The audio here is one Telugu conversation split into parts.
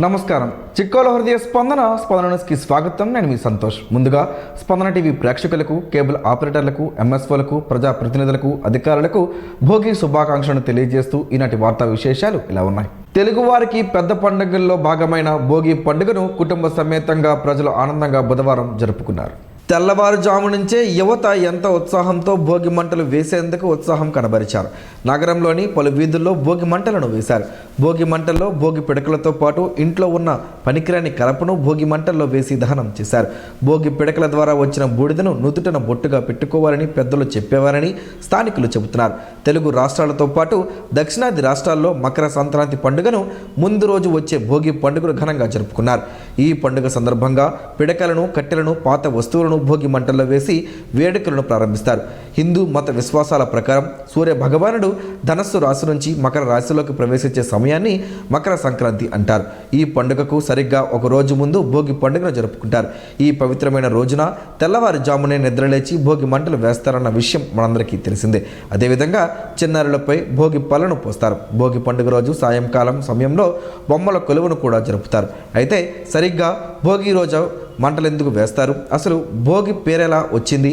నమస్కారం. చిక్కోల హృదయ స్పందన న్యూస్కి స్వాగతం. నేను మీ సంతోష్. ముందుగా స్పందన టీవీ ప్రేక్షకులకు, కేబుల్ ఆపరేటర్లకు, ఎంఎస్ఓలకు, ప్రజాప్రతినిధులకు, అధికారులకు భోగి శుభాకాంక్షలను తెలియజేస్తూ ఈనాటి వార్తా విశేషాలు ఇలా ఉన్నాయి. తెలుగువారికి పెద్ద పండుగల్లో భాగమైన భోగి పండుగను కుటుంబ సమేతంగా ప్రజలు ఆనందంగా బుధవారం జరుపుకున్నారు. తెల్లవారుజాము నుంచే యువత ఎంతో ఉత్సాహంతో భోగి మంటలు వేసేందుకు ఉత్సాహం కనబరిచారు. నగరంలోని పలు వీధుల్లో భోగి మంటలను వేశారు. భోగి మంటల్లో భోగి పిడకలతో పాటు ఇంట్లో ఉన్న పనికిరాని కలపను భోగి మంటల్లో వేసి దహనం చేశారు. భోగి పిడకల ద్వారా వచ్చిన బూడిదను నుదుటన బొట్టుగా పెట్టుకోవాలని పెద్దలు చెప్పేవారని స్థానికులు చెబుతున్నారు. తెలుగు రాష్ట్రాలతో పాటు దక్షిణాది రాష్ట్రాల్లో మకర సంక్రాంతి పండుగను ముందు రోజు వచ్చే భోగి పండుగను ఘనంగా జరుపుకున్నారు. ఈ పండుగ సందర్భంగా పిడకలను, కట్టెలను, పాత వస్తువులను భోగి మంటల్లో వేసి వేడుకలను ప్రారంభిస్తారు. హిందూ మత విశ్వాసాల ప్రకారం సూర్య భగవానుడు ధనస్సు రాశి నుంచి మకర రాశిలోకి ప్రవేశించే సమయాన్ని మకర సంక్రాంతి అంటారు. ఈ పండుగకు సరిగ్గా ఒక రోజు ముందు భోగి పండుగను జరుపుకుంటారు. ఈ పవిత్రమైన రోజున తెల్లవారుజామునే నిద్రలేచి భోగి మంటలు వేస్తారన్న విషయం మనందరికీ తెలిసిందే. అదేవిధంగా చిన్నారులపై భోగి పళ్ళను పోస్తారు. భోగి పండుగ రోజు సాయంకాలం సమయంలో బొమ్మల కొలువును కూడా జరుపుతారు. అయితే సరిగ్గా భోగి రోజు మంటలు ఎందుకు వేస్తారు? అసలు భోగి పేరెలా వచ్చింది?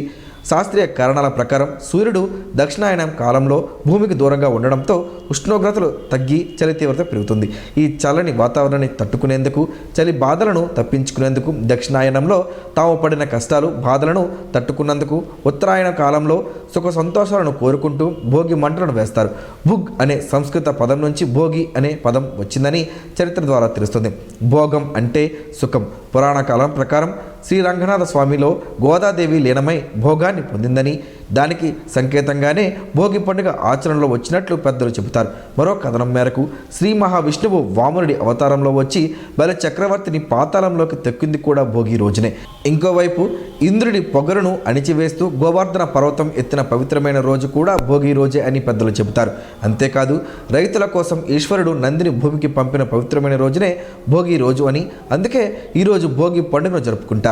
శాస్త్రీయ కారణాల ప్రకారం సూర్యుడు దక్షిణాయనం కాలంలో భూమికి దూరంగా ఉండడంతో ఉష్ణోగ్రతలు తగ్గి చలి తీవ్రత పెరుగుతుంది. ఈ చల్లని వాతావరణాన్ని తట్టుకునేందుకు, చలి బాధలను తప్పించుకునేందుకు, దక్షిణాయనంలో తాము పడిన కష్టాలు, బాధలను తట్టుకున్నందుకు ఉత్తరాయణ కాలంలో సుఖ సంతోషాలను కోరుకుంటూ భోగి మంటలను వేస్తారు. భుగ్ అనే సంస్కృత పదం నుంచి భోగి అనే పదం వచ్చిందని చరిత్ర ద్వారా తెలుస్తుంది. భోగం అంటే సుఖం. పురాణ కాలం ప్రకారం శ్రీ రంగనాథ స్వామిలో గోదాదేవి లీనమై భోగాన్ని పొందిందని, దానికి సంకేతంగానే భోగి పండుగ ఆచరణలో వచ్చినట్లు పెద్దలు చెబుతారు. మరో కథనం మేరకు శ్రీ మహావిష్ణువు వామనుడి అవతారంలో వచ్చి బలి చక్రవర్తిని పాతాళంలోకి తెక్కింది కూడా భోగి రోజునే. ఇంకోవైపు ఇంద్రుడి పొగరును అణిచివేస్తూ గోవర్ధన పర్వతం ఎత్తిన పవిత్రమైన రోజు కూడా భోగి రోజే అని పెద్దలు చెబుతారు. అంతేకాదు రైతుల కోసం ఈశ్వరుడు నందిని భూమికి పంపిన పవిత్రమైన రోజునే భోగి రోజు అని, అందుకే ఈరోజు భోగి పండుగను జరుపుకుంటారు.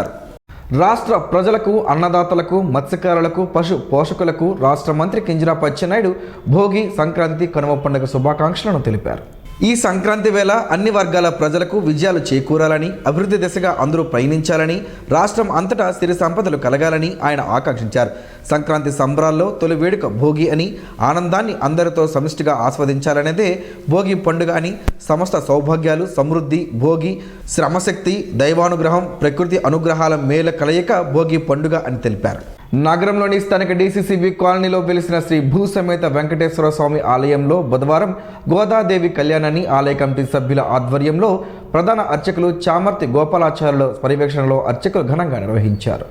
రాష్ట్ర ప్రజలకు, అన్నదాతలకు, మత్స్యకారులకు, పశు పోషకులకు రాష్ట్ర మంత్రి కింజరాపు అచ్చెన్నాయుడు భోగి, సంక్రాంతి, కనుమ పండుగ శుభాకాంక్షలను తెలిపారు. ఈ సంక్రాంతి వేళ అన్ని వర్గాల ప్రజలకు విజయాలు చేకూరాలని, అభివృద్ధి దిశగా అందరూ పయనించాలని, రాష్ట్రం అంతటా సిరి సంపదలు కలగాలని ఆయన ఆకాంక్షించారు. సంక్రాంతి సంబరాల్లో తొలి వేడుక భోగి అని, ఆనందాన్ని అందరితో సమిష్టిగా ఆస్వాదించాలనేదే భోగి పండుగ అని, సమస్త సౌభాగ్యాలు, సమృద్ధి, భోగి, శ్రమశక్తి, దైవానుగ్రహం, ప్రకృతి అనుగ్రహాల మేల కలయిక భోగి పండుగ అని తెలిపారు. నగరంలోని స్థానిక డీసీసీబీ కాలనీలో వెలిసిన శ్రీ భూసమేత వెంకటేశ్వర స్వామి ఆలయంలో బుధవారం గోదాదేవి కళ్యాణాన్ని ఆలయ కమిటీ సభ్యుల ఆధ్వర్యంలో ప్రధాన అర్చకులు చామర్తి గోపాలాచార్యుల పర్యవేక్షణలో అర్చకులు ఘనంగా నిర్వహించారు.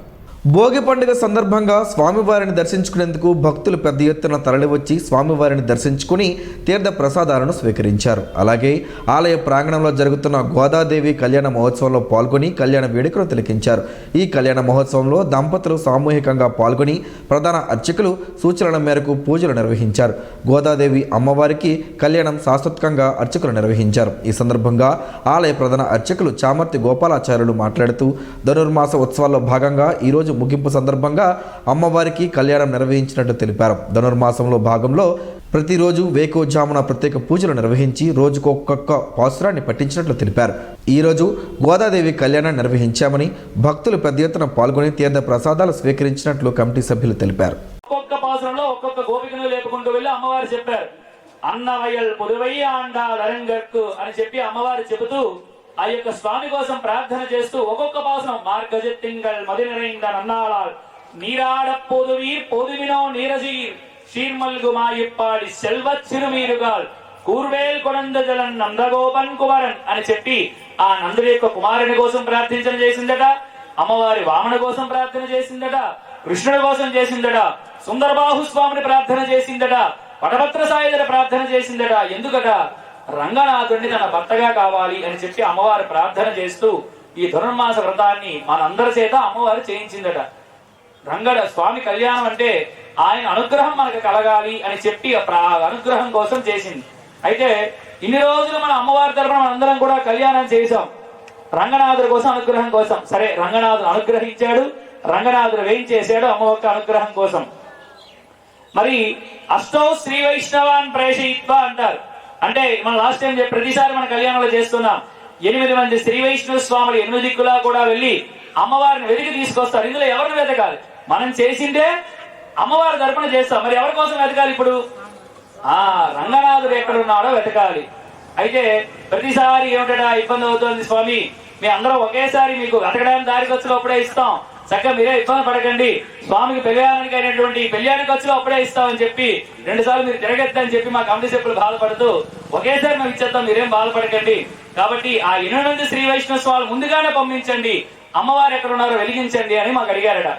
భోగి పండుగ సందర్భంగా స్వామివారిని దర్శించుకునేందుకు భక్తులు పెద్ద ఎత్తున తరలివచ్చి స్వామివారిని దర్శించుకుని తీర్థ ప్రసాదాలను స్వీకరించారు. అలాగే ఆలయ ప్రాంగణంలో జరుగుతున్న గోదాదేవి కళ్యాణ మహోత్సవంలో పాల్గొని కళ్యాణ వేడుకలు తిలకించారు. ఈ కళ్యాణ మహోత్సవంలో దంపతులు సామూహికంగా పాల్గొని ప్రధాన అర్చకులు సూచనల మేరకు పూజలు నిర్వహించారు. గోదాదేవి అమ్మవారికి కళ్యాణం శాశ్వతంగా అర్చకులు నిర్వహించారు. ఈ సందర్భంగా ఆలయ ప్రధాన అర్చకులు చామర్తి గోపాలాచార్యులు మాట్లాడుతూ ధనుర్మాస ఉత్సవాల్లో భాగంగా ఈరోజు ముగింపు సందర్భంగా అమ్మవారికి కళ్యాణం నిర్వహించినట్లు తెలిపారు. ధనుర్మాసంలో భాగంలో ప్రతిరోజు వేకోజామున ప్రత్యేక పూజలు నిర్వహించి రోజుకొక్కొక్క పాసురాన్ని పట్టించినట్లు తెలిపారు. ఈరోజు గోదాదేవి కళ్యాణం నిర్వహించామని, భక్తులు పెద్ద ఎత్తున పాల్గొని తీర్థ ప్రసాదాలు స్వీకరించినట్లు కమిటీ సభ్యులు తెలిపారు. ఒక్కొక్క పాసురంలో ఒక్కొక్క గోపికను లేపుకుంటూ వెళ్ళి అమ్మవారు చెప్పారు. అన్నవయల్ పొదువయ్య ఆండాల్ అరంగర్కు అని చెప్పి అమ్మవారు చెబుతూ ఆ యొక్క స్వామి కోసం ప్రార్థన చేస్తూ ఒక్కొక్క పాసనం మార్గజెత్తింగల్ మదినరైంద నన్నాళాల్ నీరాడ పొదువీర్ పొదువినో నీరజీర్ షీర్మల్గు మాయిప్పాడి సెల్వత్ చిరుమీరుగాల్ కూర్వేల్ కొడంద జలన్ నందగోపన్ కుమారన్ అని చెప్పి ఆ నందుడి యొక్క కుమారుని కోసం ప్రార్థన చేసిందట. అమ్మవారి వామన కోసం ప్రార్థన చేసిందట, కృష్ణుడి కోసం చేసిందట, సుందరబాహు స్వామిని ప్రార్థన చేసిందట, వటభద్ర సాయుధ ప్రార్థన చేసిందట. ఎందుకట? రంగనాథుడిని తన భర్తగా కావాలి అని చెప్పి అమ్మవారు ప్రార్థన చేస్తూ ఈ ధనుర్మాస వ్రతాన్ని మనందరి చేత అమ్మవారు చేయించిందట. రంగడ స్వామి కళ్యాణం అంటే ఆయన అనుగ్రహం మనకు కలగాలి అని చెప్పి అనుగ్రహం కోసం చేసింది. అయితే ఇన్ని రోజులు మన అమ్మవారి తరపున మనందరం కూడా కళ్యాణం చేశాం రంగనాథుడి కోసం, అనుగ్రహం కోసం. సరే, రంగనాథుడు అనుగ్రహించాడు, రంగనాథుడు వేయించేశాడు అమ్మ యొక్క అనుగ్రహం కోసం. మరి అష్టౌ శ్రీ వైష్ణవాన్ ప్రేషయిత్వ అంటారు. అంటే మనం లాస్ట్ టైం ప్రతిసారి మన కళ్యాణంలో చేస్తున్నాం 8 మంది శ్రీ వైష్ణవ స్వాములు 8 దిక్కులా కూడా వెళ్ళి అమ్మవారిని వెతికి తీసుకొస్తారు. ఇందులో ఎవరిని వెతకాలి? మనం చేసిందే అమ్మవారి తరపున చేస్తాం. మరి ఎవరి కోసం వెతకాలి? ఇప్పుడు రంగనాథుడు ఎక్కడున్నాడో వెతకాలి. అయితే ప్రతిసారి ఏమిటా ఇబ్బంది అవుతుంది స్వామి, మీ అందరూ ఒకేసారి మీకు వెతకడానికి దారి ఖర్చులు అప్పుడే ఇస్తాం, చక్కగా మీరే ఇబ్బంది పడకండి, స్వామికి పెళ్ళానికి అయినటువంటి పెళ్లి ఖర్చులు అప్పుడే ఇస్తామని చెప్పి 2 సార్లు మీరు తిరగెత్తని చెప్పి మా కమిటీ సభ్యులు బాధపడుతూ ఒకేసారి మేము ఇచ్చేస్తాం, మీరేం బాధపడకండి. కాబట్టి ఆ 8 మంది శ్రీ వైష్ణవ స్వామి ముందుగానే పంపించండి, అమ్మవారు ఎక్కడ ఉన్నారో వెలిగించండి అని మాకు అడిగారట.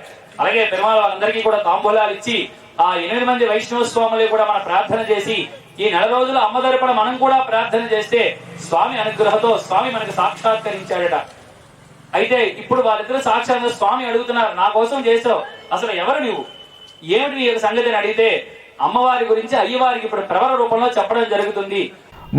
అలాగే పెరుమాళ వాళ్ళందరికీ కూడా తాంబూలాలు ఇచ్చి ఆ 8 మంది వైష్ణవ స్వాములు కూడా మనం ప్రార్థన చేసి ఈ 4 రోజులు అమ్మ తరపున మనం కూడా ప్రార్థన చేస్తే స్వామి అనుగ్రహంతో స్వామి మనకు సాక్షాత్కరించాడట. అయితే ఇప్పుడు వాళ్ళిద్దరు సాక్షాత్ స్వామి అడుగుతున్నారు, నా కోసం చేసావు, అసలు ఎవరు నువ్వు, ఏమిటి నీ సంగతిని అడిగితే అమ్మవారి గురించి అయ్యవారికి ఇప్పుడు ప్రవర రూపంలో చెప్పడం జరుగుతుంది.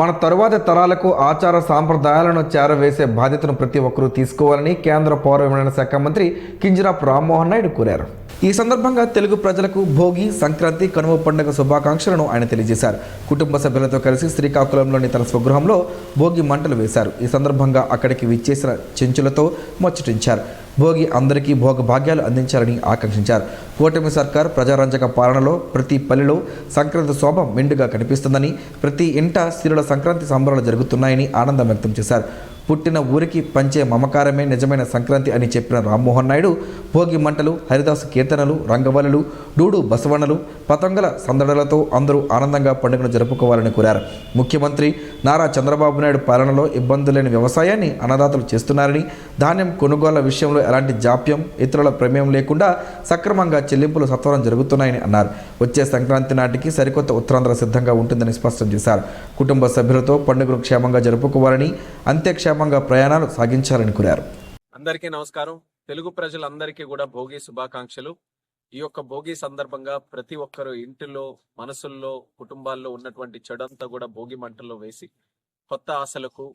మన తరువాతి తరాలకు ఆచార సాంప్రదాయాలను చేరవేసే బాధ్యతను ప్రతి ఒక్కరూ తీసుకోవాలని కేంద్ర పౌర విమానయాన శాఖ మంత్రి కింజరాపు రామ్మోహన్ నాయుడు కోరారు. ఈ సందర్భంగా తెలుగు ప్రజలకు భోగి, సంక్రాంతి, కనుమ పండుగ శుభాకాంక్షలను ఆయన తెలియజేశారు. కుటుంబ సభ్యులతో కలిసి శ్రీకాకుళంలోని తన స్వగృహంలో భోగి మంటలు వేశారు. ఈ సందర్భంగా అక్కడికి విచ్చేసిన చెంచులతో ముచ్చటించారు. భోగి అందరికీ భోగ భాగ్యాలు అందించాలని ఆకాంక్షించారు. కూటమి సర్కార్ ప్రజారంజక పాలనలో ప్రతి పల్లెలో సంక్రాంతి శోభ మెండుగా కనిపిస్తుందని, ప్రతి ఇంట స్త్రీల సంక్రాంతి సంబరాలు జరుగుతున్నాయని ఆనందం వ్యక్తం చేశారు. పుట్టిన ఊరికి పంచే మమకారమే నిజమైన సంక్రాంతి అని చెప్పిన రామ్మోహన్ నాయుడు భోగి మంటలు, హరిదాసు కీర్తనలు, రంగవల్లులు, డూడు బసవన్నలు, పతంగల సందడులతో అందరూ ఆనందంగా పండుగను జరుపుకోవాలని కోరారు. ముఖ్యమంత్రి నారా చంద్రబాబు నాయుడు పాలనలో ఇబ్బందులు లేని వ్యవసాయాన్ని అన్నదాతలు చేస్తున్నారని, ధాన్యం కొనుగోళ్ల విషయంలో ఎలాంటి జాప్యం, ఇతరుల ప్రమేయం లేకుండా సక్రమంగా చెల్లింపులు సత్వరం జరుగుతున్నాయని అన్నారు. వచ్చే సంక్రాంతి నాటికి సరికొత్త ఉత్తరాంధ్ర సిద్ధంగా ఉంటుందని స్పష్టం చేశారు. కుటుంబ సభ్యులతో పండుగను క్షేమంగా జరుపుకోవాలని, అంతే క్షేమంగా ప్రయాణాలు సాగించాలని కోరారు. అందరికీ నమస్కారం. తెలుగు ప్రజలందరికీ కూడా భోగి శుభాకాంక్షలు. ఈ యొక్క భోగి సందర్భంగా ప్రతి ఒక్కరు ఇంటిలో, మనసుల్లో, కుటుంబాల్లో ఉన్నటువంటి చెడంతా కూడా భోగి మంటల్లో వేసి కొత్త ఆశలకు,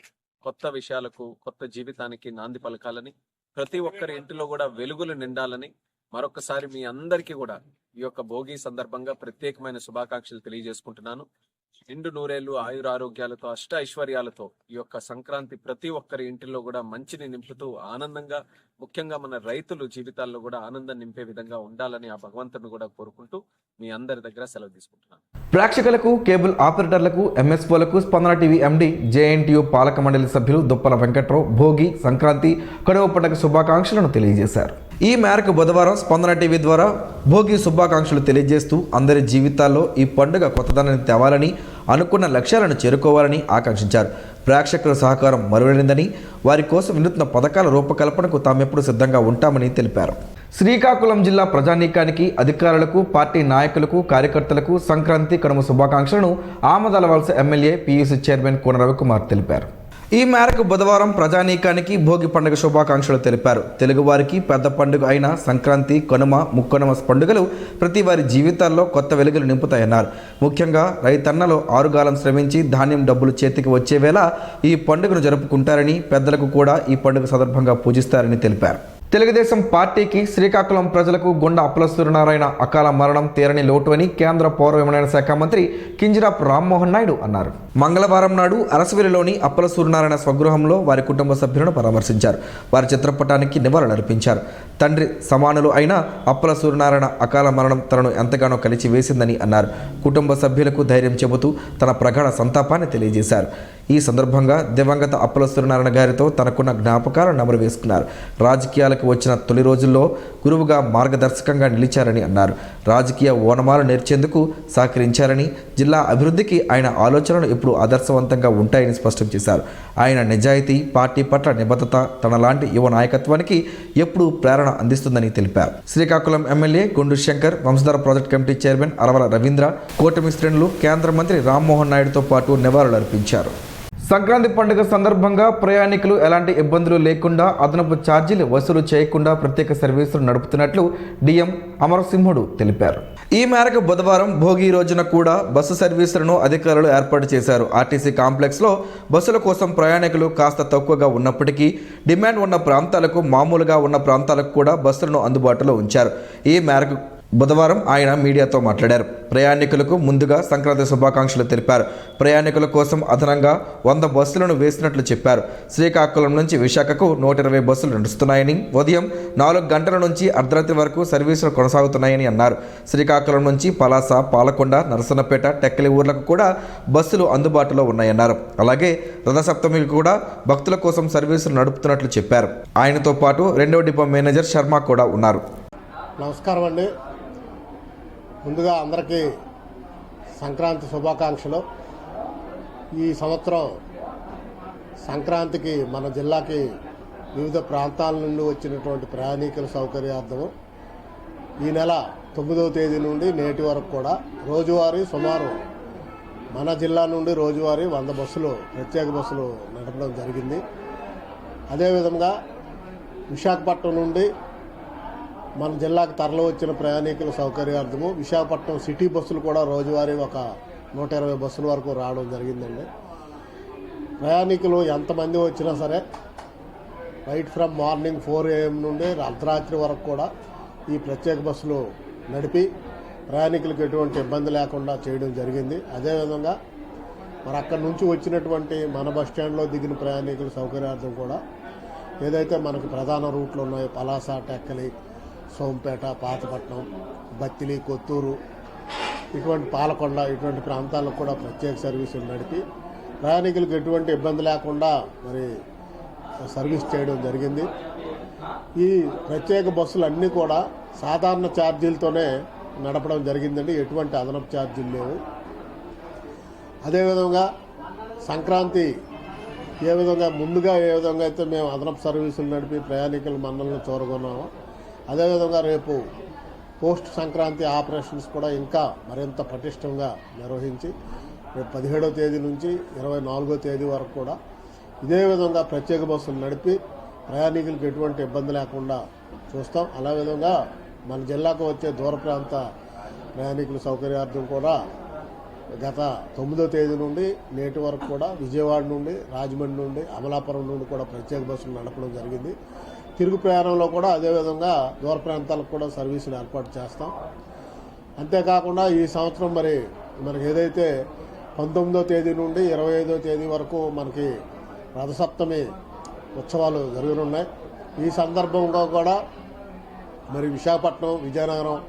కొత్త విషయాలకు, కొత్త జీవితానికి నాంది పలకాలని, ప్రతి ఒక్కరి ఇంటిలో కూడా వెలుగులు నిండాలని మరొకసారి మీ అందరికీ కూడా ఈ యొక్క భోగి సందర్భంగా ప్రత్యేకమైన శుభాకాంక్షలు తెలియజేసుకుంటున్నాను. నిండు నూరేళ్లు ఆయురారోగ్యాలతో, అష్ట ఐశ్వర్యాలతో ఈ యొక్క సంక్రాంతి ప్రతి ఒక్కరి ఇంటిలో కూడా మంచిని నింపుతూ ఆనందంగా, ముఖ్యంగా మన రైతులు జీవితాల్లో కూడా ఆనందం నింపే విధంగా ఉండాలని ఆ భగవంతుని కూడా కోరుకుంటూ మీ అందరి దగ్గర సెలవు తీసుకుంటున్నాను. ప్రేక్షకులకు, కేబుల్ ఆపరేటర్లకు, ఎంఎస్ఓలకు స్పందన టీవీ ఎండి, జేఎన్టీయూ పాలక మండలి సభ్యులు దుప్పల వెంకట్రావు భోగి, సంక్రాంతి, కనుమ పండుగ శుభాకాంక్షలను తెలియజేశారు. ఈ మేరకు బుధవారం స్పందన టీవీ ద్వారా భోగి శుభాకాంక్షలు తెలియజేస్తూ అందరి జీవితాల్లో ఈ పండుగ కొత్తదనాన్ని తేవాలని, అనుకున్న లక్ష్యాలను చేరుకోవాలని ఆకాంక్షించారు. ప్రేక్షకుల సహకారం మరువైనదని, వారి కోసం వినూత్న పథకాల రూపకల్పనకు తామెప్పుడు సిద్ధంగా ఉంటామని తెలిపారు. శ్రీకాకుళం జిల్లా ప్రజానీకానికి, అధికారులకు, పార్టీ నాయకులకు, కార్యకర్తలకు సంక్రాంతి, కనుమ శుభాకాంక్షలను ఆమదాల వలస ఎమ్మెల్యే పీయూసీ చైర్మన్ కోన రవికుమార్ తెలిపారు. ఈ మేరకు బుధవారం ప్రజానీకానికి భోగి పండుగ శుభాకాంక్షలు తెలిపారు. తెలుగువారికి పెద్ద పండుగ అయిన సంక్రాంతి, కనుమ, ముక్కనుమ పండుగలు ప్రతి వారి జీవితాల్లో కొత్త వెలుగులు నింపుతాయన్నారు. ముఖ్యంగా రైతన్నలు ఆరుగాలం శ్రమించి ధాన్యం డబ్బులు చేతికి వచ్చే వేళ ఈ పండుగను జరుపుకుంటారని, పెద్దలకు కూడా ఈ పండుగ సందర్భంగా పూజిస్తారని తెలిపారు. తెలుగుదేశం పార్టీకి, శ్రీకాకుళం ప్రజలకు గుండా అప్పల సూర్యనారాయణ అకాల మరణం తీరని లోటు అని కేంద్ర పౌర విమానయాన శాఖ మంత్రి కింజరాపు రామ్మోహన్ నాయుడు అన్నారు. మంగళవారం నాడు అరసవిలిలోని అప్పల సూర్యనారాయణ స్వగృహంలో వారి కుటుంబ సభ్యులను పరామర్శించారు. వారి చిత్రపటానికి నివాళులర్పించారు. తండ్రి సమానులు అయిన అప్పల సూర్యనారాయణ అకాల మరణం తనను ఎంతగానో కలిచి వేసిందని అన్నారు. కుటుంబ సభ్యులకు ధైర్యం చెబుతూ తన ప్రగాఢ సంతాపాన్ని తెలియజేశారు. ఈ సందర్భంగా దివంగత అప్పల సూర్యనారాయణ గారితో తనకున్న జ్ఞాపకాలను నెమరు వేసుకున్నారు. రాజకీయాలకు వచ్చిన తొలి రోజుల్లో గురువుగా, మార్గదర్శకంగా నిలిచారని అన్నారు. రాజకీయ ఓనమాలు నేర్చేందుకు సహకరించారని, జిల్లా అభివృద్ధికి ఆయన ఆలోచనలు ఎప్పుడు ఆదర్శవంతంగా ఉంటాయని స్పష్టం చేశారు. ఆయన నిజాయితీ, పార్టీ పట్ల నిబద్ధత తనలాంటి యువ నాయకత్వానికి ఎప్పుడూ ప్రేరణ అందిస్తుందని తెలిపారు. Srikakulam MLA Gundu Shankar, Vamsadhara project committee chairman Aravala Ravindra, కూటమి శ్రేణులు, కేంద్ర మంత్రి రామ్మోహన్ నాయుడుతో పాటు నివాళులర్పించారు. సంక్రాంతి పండుగ సందర్భంగా ప్రయాణికులు ఎలాంటి ఇబ్బందులు లేకుండా, అదనపు ఛార్జీలు వసూలు చేయకుండా ప్రత్యేక సర్వీసులు నడుపుతున్నట్లు డిఎం అమరసింహుడు తెలిపారు. ఈ మేరకు బుధవారం భోగి రోజున కూడా బస్సు సర్వీసులను అధికారులు ఏర్పాటు చేశారు. ఆర్టీసీ కాంప్లెక్స్లో బస్సుల కోసం ప్రయాణికులు కాస్త తక్కువగా ఉన్నప్పటికీ డిమాండ్ ఉన్న ప్రాంతాలకు, మామూలుగా ఉన్న ప్రాంతాలకు కూడా బస్సులను అందుబాటులో ఉంచారు. ఈ మేరకు బుధవారం ఆయన మీడియాతో మాట్లాడారు. ప్రయాణికులకు ముందుగా సంక్రాంతి శుభాకాంక్షలు తెలిపారు. ప్రయాణికుల కోసం అదనంగా 100 బస్సులను వేసినట్లు చెప్పారు. శ్రీకాకుళం నుంచి విశాఖకు 120 బస్సులు నడుస్తున్నాయని, ఉదయం 4 గంటల నుంచి అర్ధరాత్రి వరకు సర్వీసులు కొనసాగుతున్నాయని అన్నారు. శ్రీకాకుళం నుంచి పలాస, పాలకొండ, నరసన్నపేట, టెక్కలి ఊర్లకు కూడా బస్సులు అందుబాటులో ఉన్నాయన్నారు. అలాగే రథసప్తమికి కూడా భక్తుల కోసం సర్వీసులు నడుపుతున్నట్లు చెప్పారు. ఆయనతో పాటు 2వ డిపో మేనేజర్ శర్మ కూడా ఉన్నారు. నమస్కారం అండి. ముందుగా అందరికీ సంక్రాంతి శుభాకాంక్షలు. ఈ సంవత్సరం సంక్రాంతికి మన జిల్లాకి వివిధ ప్రాంతాల నుండి వచ్చినటువంటి ప్రయాణికుల సౌకర్యార్థము ఈ నెల 9వ తేదీ నుండి నేటి వరకు కూడా రోజువారీ సుమారు మన జిల్లా నుండి రోజువారీ 100 బస్సులు ప్రత్యేక బస్సులు నడపడం జరిగింది. అదేవిధంగా విశాఖపట్నం నుండి మన జిల్లాకు తరలి వచ్చిన ప్రయాణికుల సౌకర్యార్థము విశాఖపట్నం సిటీ బస్సులు కూడా రోజువారీ ఒక 120 బస్సుల వరకు రావడం జరిగిందండి. ప్రయాణికులు ఎంతమంది వచ్చినా సరే రైట్ ఫ్రమ్ మార్నింగ్ 4 AM నుండి అర్ధరాత్రి వరకు కూడా ఈ ప్రత్యేక బస్సులు నడిపి ప్రయాణికులకు ఎటువంటి ఇబ్బంది లేకుండా చేయడం జరిగింది. అదేవిధంగా మరి అక్కడి నుంచి వచ్చినటువంటి మన బస్ స్టాండ్లో దిగిన ప్రయాణికుల సౌకర్యార్థం కూడా ఏదైతే మనకు ప్రధాన రూట్లు ఉన్నాయో పలాస, టెక్కలి, సోంపేట, పాతపట్నం, బత్తిలి, కొత్తూరు, ఇటువంటి పాలకొండ ఇటువంటి ప్రాంతాలకు కూడా ప్రత్యేక సర్వీసులు నడిపి ప్రయాణికులకు ఎటువంటి ఇబ్బంది లేకుండా మరి సర్వీస్ చేయడం జరిగింది. ఈ ప్రత్యేక బస్సులు అన్నీ కూడా సాధారణ ఛార్జీలతోనే నడపడం జరిగిందండి. ఎటువంటి అదనపు ఛార్జీలు లేవు. అదేవిధంగా సంక్రాంతి ఏ విధంగా ముందుగా ఏ విధంగా అయితే మేము అదనపు సర్వీసులు నడిపి ప్రయాణికుల మన్నలను చూరగొన్నామో అదేవిధంగా రేపు పోస్ట్ సంక్రాంతి ఆపరేషన్స్ కూడా ఇంకా మరింత పటిష్టంగా నిర్వహించి రేపు 17వ తేదీ నుంచి 24వ తేదీ వరకు కూడా ఇదే విధంగా ప్రత్యేక బస్సులు నడిపి ప్రయాణికులకు ఎటువంటి ఇబ్బంది లేకుండా చూస్తాం. అలా విధంగా మన జిల్లాకు వచ్చే దూర ప్రాంత ప్రయాణికుల సౌకర్యార్థం కూడా గత 9వ తేదీ నుండి నేటి వరకు కూడా విజయవాడ నుండి, రాజమండ్రి నుండి, అమలాపురం నుండి కూడా ప్రత్యేక బస్సులు నడపడం జరిగింది. తిరుగు ప్రయాణంలో కూడా అదేవిధంగా దూర ప్రాంతాలకు కూడా సర్వీసులు ఏర్పాటు చేస్తాం. అంతేకాకుండా ఈ సంవత్సరం మనకి ఏదైతే 19వ తేదీ నుండి 25వ తేదీ వరకు మనకి రథసప్తమి ఉత్సవాలు జరగనున్నాయి. ఈ సందర్భంగా కూడా మరి విశాఖపట్నం, విజయనగరం,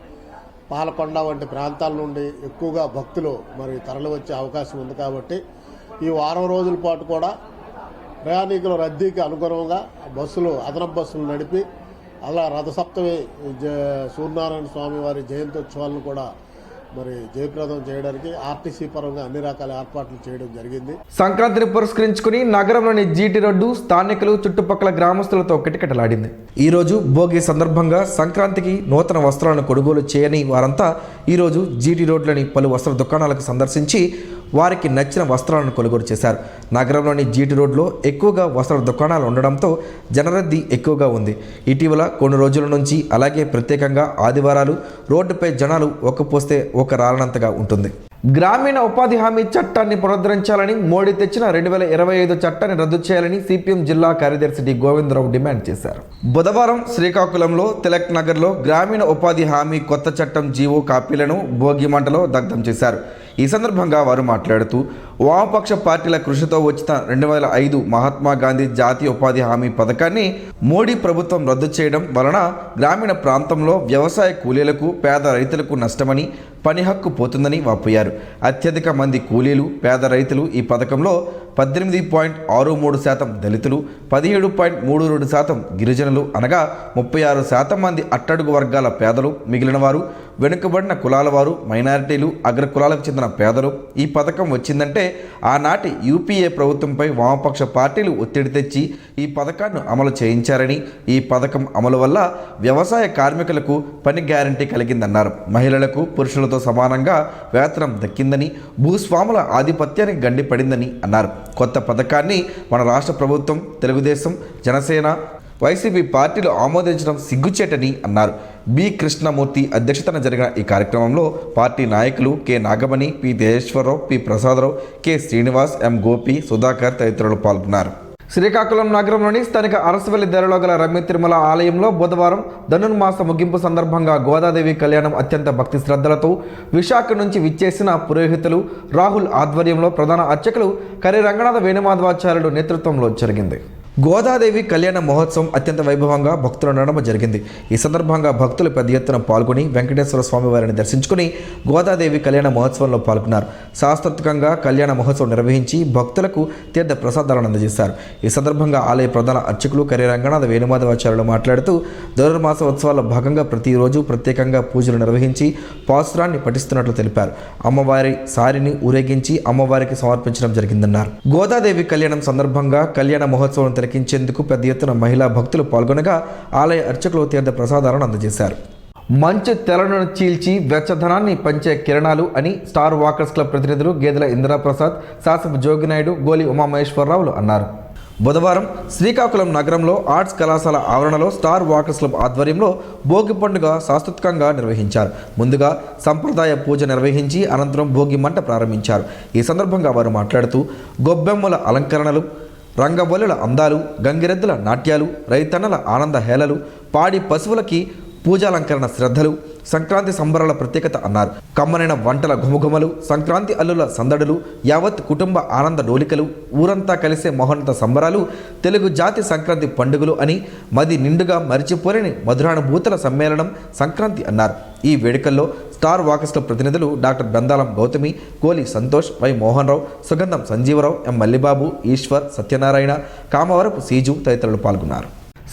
పాలకొండ వంటి ప్రాంతాల నుండి ఎక్కువగా భక్తులు మరి తరలి వచ్చే అవకాశం ఉంది. కాబట్టి ఈ వారం రోజుల పాటు కూడా ప్రయాణికుల రద్దీకి అనుగుణంగా బస్సులు అదనపు బస్సులు నడిపి అలా రథసప్తమి సూర్యనారాయణ స్వామి వారి జయంత్యోత్సవాలను కూడా మరి జయప్రదం చేయడానికి ఆర్టీసీ పరంగా అన్ని రకాల ఏర్పాట్లు చేయడం జరిగింది. సంక్రాంతిని పురస్కరించుకుని నగరంలోని జీటీ రోడ్డు స్థానికులు, చుట్టుపక్కల గ్రామస్తులతో కిటకిటలాడింది. ఈరోజు భోగి సందర్భంగా సంక్రాంతికి నూతన వస్త్రాలను కొనుగోలు చేయని వారంతా ఈరోజు జీటీ రోడ్లోని పలు వస్త్ర దుకాణాలకు సందర్శించి వారికి నచ్చిన వస్త్రాలను కొనుగోలు చేశారు. నగరంలోని జీటీ రోడ్లో ఎక్కువగా వస్త్ర దుకాణాలు ఉండడంతో జనరద్దీ ఎక్కువగా ఉంది. ఇటీవల కొన్ని రోజుల నుంచి అలాగే ప్రత్యేకంగా ఆదివారాలు రోడ్డుపై జనాలు ఒక్కపోస్తే ఒక రాలనంతగా ఉంటుంది. గ్రామీణ ఉపాధి హామీ చట్టాన్ని పునరుద్ధరించాలని, మోడీ తెచ్చిన 2025 చట్టాన్ని రద్దు చేయాలని సిపిఎం జిల్లా కార్యదర్శి డి గోవిందరావు డిమాండ్ చేశారు. బుధవారం శ్రీకాకుళంలో తిలక్ నగర్లో గ్రామీణ ఉపాధి హామీ కొత్త చట్టం జీవో కాపీలను భోగి మంటలో దగ్ధం చేశారు. ఈ సందర్భంగా వారు మాట్లాడుతూ వామపక్ష పార్టీల కృషితో వచ్చిన 2005 మహాత్మా గాంధీ జాతీయ ఉపాధి హామీ పథకాన్ని మోడీ ప్రభుత్వం రద్దు చేయడం వలన గ్రామీణ ప్రాంతంలో వ్యవసాయ కూలీలకు, పేద రైతులకు నష్టమని, పని హక్కు పోతుందని వాపోయారు. అత్యధిక మంది కూలీలు, పేద రైతులు ఈ పథకంలో 18.63% దళితులు, 17.32% గిరిజనులు అనగా 36% మంది అట్టడుగు వర్గాల పేదలు, మిగిలిన వారు వెనుకబడిన కులాల వారు, మైనారిటీలు, అగ్ర కులాలకు చెందిన పేదలు. ఈ పథకం వచ్చిందంటే ఆనాటి యూపీఏ ప్రభుత్వంపై వామపక్ష పార్టీలు ఒత్తిడి తెచ్చి ఈ పథకాన్ని అమలు చేయించారని, ఈ పథకం అమలు వల్ల వ్యవసాయ కార్మికులకు పని గ్యారంటీ కలిగిందన్నారు. మహిళలకు పురుషులతో సమానంగా వేతనం దక్కిందని, భూస్వాముల ఆధిపత్యానికి గండిపడిందని అన్నారు. కొత్త పథకాన్ని మన రాష్ట్ర ప్రభుత్వం, తెలుగుదేశం, జనసేన, వైసీపీ పార్టీలు ఆమోదించడం సిగ్గుచేటని అన్నారు. బి కృష్ణమూర్తి అధ్యక్షతన జరిగిన ఈ కార్యక్రమంలో పార్టీ నాయకులు K Nagamani, P Tejeswararao, P Prasadarao, K Srinivas, M Gopi, Sudhakar తదితరులు పాల్గొన్నారు. శ్రీకాకుళం నగరంలోని స్థానిక అరసవల్లి ధరలో గల రమ్య తిరుమల ఆలయంలో బుధవారం ధనుర్మాస ముగింపు సందర్భంగా గోదాదేవి కళ్యాణం అత్యంత భక్తి శ్రద్ధలతో విశాఖ నుంచి విచ్చేసిన పురోహితులు రాహుల్ ఆధ్వర్యంలో ప్రధాన అర్చకులు కరి రంగనాథ వేణుమాధవాచార్యులు నేతృత్వంలో జరిగింది. గోదాదేవి కళ్యాణ మహోత్సవం అత్యంత వైభవంగా భక్తుల నడుమ జరిగింది. ఈ సందర్భంగా భక్తులు పెద్ద ఎత్తున పాల్గొని వెంకటేశ్వర స్వామి వారిని దర్శించుకుని గోదాదేవి కళ్యాణ మహోత్సవంలో పాల్గొన్నారు. శాస్త్రోక్తంగా కళ్యాణ మహోత్సవం నిర్వహించి భక్తులకు తీర్థ ప్రసాదాలను అందజేశారు. ఈ సందర్భంగా ఆలయ ప్రధాన అర్చకులు కరి రంగనాథ వేణుమాధవాచార్యులు మాట్లాడుతూ ధనుర్మాస ఉత్సవాల్లో భాగంగా ప్రతిరోజు ప్రత్యేకంగా పూజలు నిర్వహించి పాసురాన్ని పఠిస్తున్నట్లు తెలిపారు. అమ్మవారి సారిని ఊరేగించి అమ్మవారికి సమర్పించడం జరిగిందన్నారు. గోదాదేవి కళ్యాణం సందర్భంగా కళ్యాణ మహోత్సవం తిలకించేందుకు పెద్ద ఎత్తున మహిళా భక్తులు పాల్గొనగా ఆలయ అర్చకులు తీర్థ ప్రసాదాలను అందజేశారు. మంచు తెలను చీల్చి వెచ్చదనాన్ని పంచే కిరణాలు అని స్టార్ వాకర్స్ క్లబ్ ప్రతినిధులు గేదెల ఇందిరాప్రసాద్, శాసపు జోగినాయుడు, గోలి ఉమామహేశ్వరరావులు అన్నారు. బుధవారం శ్రీకాకుళం నగరంలో ఆర్ట్స్ కళాశాల ఆవరణలో స్టార్ వాకర్స్ క్లబ్ ఆధ్వర్యంలో భోగి పండుగ శాస్త్రోక్తంగా నిర్వహించారు. ముందుగా సంప్రదాయ పూజ నిర్వహించి అనంతరం భోగి మంట ప్రారంభించారు. ఈ సందర్భంగా వారు మాట్లాడుతూ గొబ్బెమ్మల అలంకరణలు, రంగబొల్లుల అందాలు, గంగిరెద్దుల నాట్యాలు, రైతన్నల ఆనంద హేళలు, పాడి పశువులకి పూజాలంకరణ శ్రద్ధలు సంక్రాంతి సంబరాల ప్రత్యేకత అన్నారు. కమ్మనైన వంటల ఘుమఘుమలు, సంక్రాంతి అల్లుల సందడులు, యావత్ కుటుంబ ఆనంద డోలికలు, ఊరంతా కలిసే మహోన్నత సంబరాలు తెలుగు జాతి సంక్రాంతి పండుగలు అని మది నిండుగా మరిచిపోలేని మధురానుభూతుల సమ్మేళనం సంక్రాంతి అన్నారు. ఈ వేడుకల్లో స్టార్ వాకర్స్ క్లబ్ ప్రతినిధులు డాక్టర్ బెందాలం గౌతమి, కోలి సంతోష్, వై మోహన్ రావు, సుగంధం సంజీవరావు, ఎం మల్లిబాబు, ఈశ్వర్, సత్యనారాయణ, కామవరపు సీజు తదితరులు పాల్గొన్నారు.